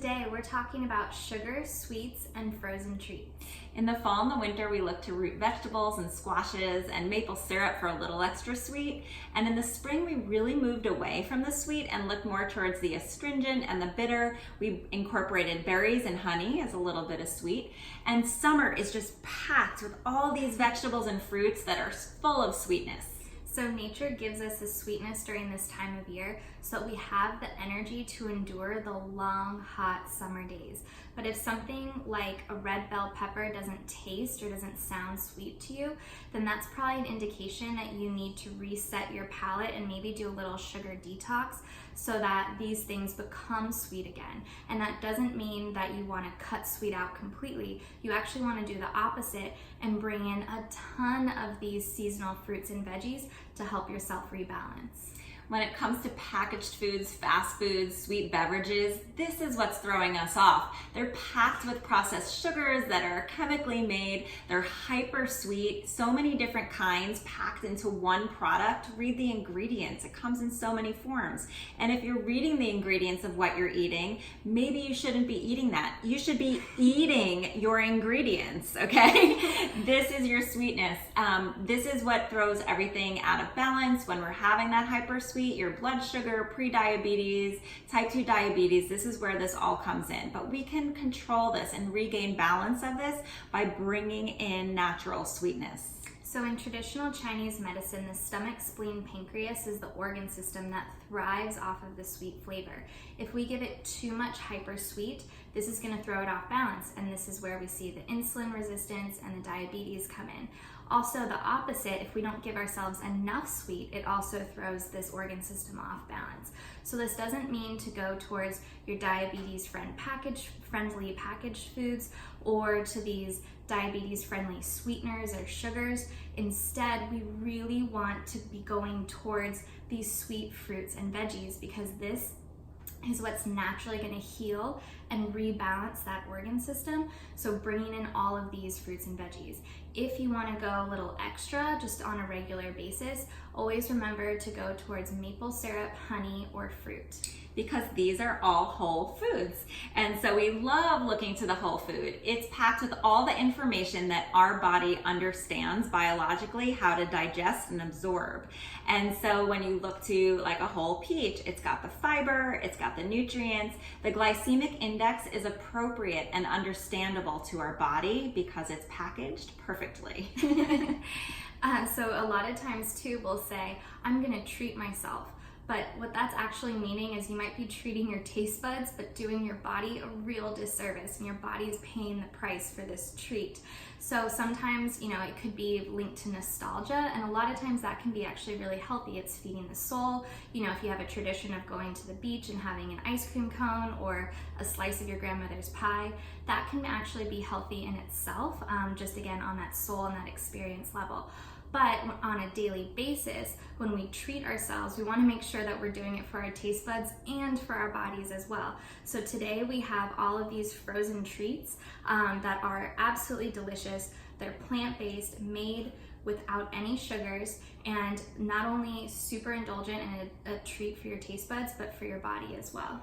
today we're talking about sugar, sweets, and frozen treats. In the fall and the winter, we look to root vegetables and squashes and maple syrup for a little extra sweet. And in the spring, we really moved away from the sweet and looked more towards the astringent and the bitter. We incorporated berries and honey as a little bit of sweet. And summer is just packed with all these vegetables and fruits that are full of sweetness. So nature gives us a sweetness during this time of year so that we have the energy to endure the long, hot summer days. But if something like a red bell pepper doesn't taste or doesn't sound sweet to you, then that's probably an indication that you need to reset your palate and maybe do a little sugar detox so that these things become sweet again. And that doesn't mean that you want to cut sweet out completely. You actually want to do the opposite and bring in a ton of these seasonal fruits and veggies to help yourself rebalance. When it comes to packaged foods, fast foods, sweet beverages, this is what's throwing us off. They're packed with processed sugars that are chemically made. They're hyper sweet, so many different kinds packed into one product. Read the ingredients. It comes in so many forms. And if you're reading the ingredients of what you're eating, maybe you shouldn't be eating that. You should be eating your ingredients, okay? This is your sweetness. This is what throws everything out of balance when we're having that hyper sweet, your blood sugar, pre-diabetes, type 2 diabetes. This is where this all comes in. But we can control this and regain balance of this by bringing in natural sweetness. So in traditional Chinese medicine, the stomach, spleen, pancreas is the organ system that thrives off of the sweet flavor. If we give it too much hyper sweet, this is going to throw it off balance, and this is where we see the insulin resistance and the diabetes come in. Also, the opposite, if we don't give ourselves enough sweet, it also throws this organ system off balance. So this doesn't mean to go towards your diabetes friendly packaged foods or to these diabetes friendly sweeteners or sugars. Instead, we really want to be going towards these sweet fruits and veggies because this is what's naturally going to heal and rebalance that organ system. So bringing in all of these fruits and veggies. If you want to go a little extra just on a regular basis, always remember to go towards maple syrup, honey, or fruit. Because these are all whole foods. And so we love looking to the whole food. It's packed with all the information that our body understands biologically how to digest and absorb. And so when you look to like a whole peach, it's got the fiber, it's got the nutrients. The glycemic index is appropriate and understandable to our body because it's packaged perfectly. So a lot of times too, we'll say, I'm gonna treat myself. But what that's actually meaning is you might be treating your taste buds, but doing your body a real disservice, and your body is paying the price for this treat. So sometimes, it could be linked to nostalgia, and a lot of times that can be actually really healthy. It's feeding the soul. If you have a tradition of going to the beach and having an ice cream cone or a slice of your grandmother's pie, that can actually be healthy in itself, just again on that soul and that experience level. But on a daily basis, when we treat ourselves, we want to make sure that we're doing it for our taste buds and for our bodies as well. So today we have all of these frozen treats that are absolutely delicious. They're plant-based, made without any sugars, and not only super indulgent and a treat for your taste buds, but for your body as well.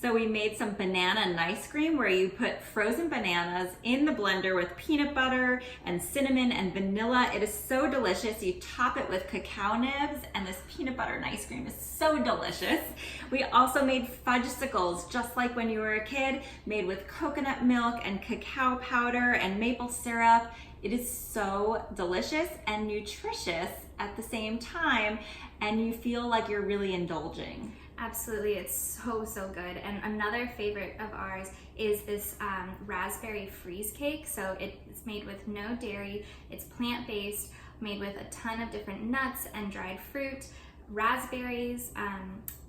So we made some banana nice cream where you put frozen bananas in the blender with peanut butter and cinnamon and vanilla. It is so delicious. You top it with cacao nibs, and this peanut butter nice cream is so delicious. We also made fudgesicles, just like when you were a kid, made with coconut milk and cacao powder and maple syrup. It is so delicious and nutritious at the same time, and you feel like you're really indulging. Absolutely, it's so good. And another favorite of ours is this raspberry freeze cake. So it's made with no dairy, it's plant-based, made with a ton of different nuts and dried fruit, raspberries,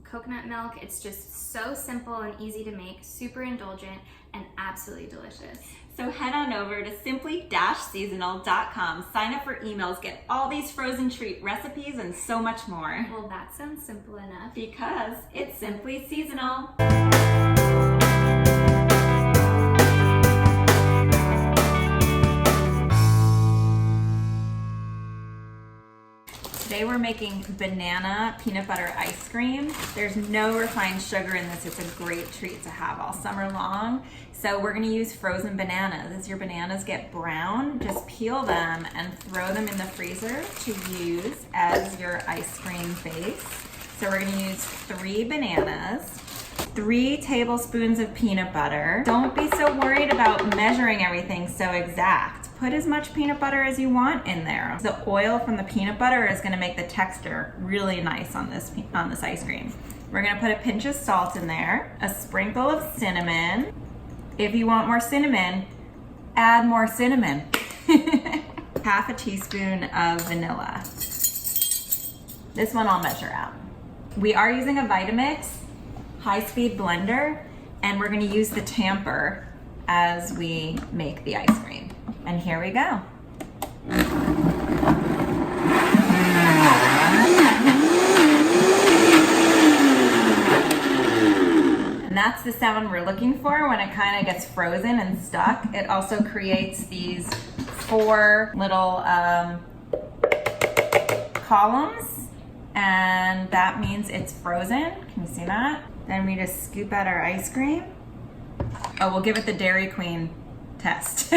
coconut milk. It's just so simple and easy to make, super indulgent, and absolutely delicious. So head on over to simply-seasonal.com, sign up for emails, get all these frozen treat recipes and so much more. Well, that sounds simple enough. Because it's simply seasonal. Today we're making banana peanut butter ice cream. There's no refined sugar in this. It's a great treat to have all summer long. So we're gonna use frozen bananas. As your bananas get brown, just peel them and throw them in the freezer to use as your ice cream base. So we're gonna use 3 bananas, 3 tablespoons of peanut butter. Don't be so worried about measuring everything so exact. Put as much peanut butter as you want in there. The oil from the peanut butter is gonna make the texture really nice on this ice cream. We're gonna put a pinch of salt in there, a sprinkle of cinnamon. If you want more cinnamon, add more cinnamon. Half a teaspoon of vanilla. This one I'll measure out. We are using a Vitamix high-speed blender, and we're gonna use the tamper as we make the ice cream. And here we go. And that's the sound we're looking for when it kind of gets frozen and stuck. It also creates these 4 little columns, and that means it's frozen. Can you see that? Then we just scoop out our ice cream. Oh, we'll give it the Dairy Queen test.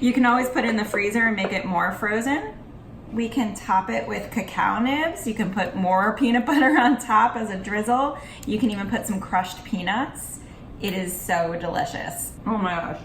You can always put it in the freezer and make it more frozen. We can top it with cacao nibs. You can put more peanut butter on top as a drizzle. You can even put some crushed peanuts. It is so delicious. Oh my gosh.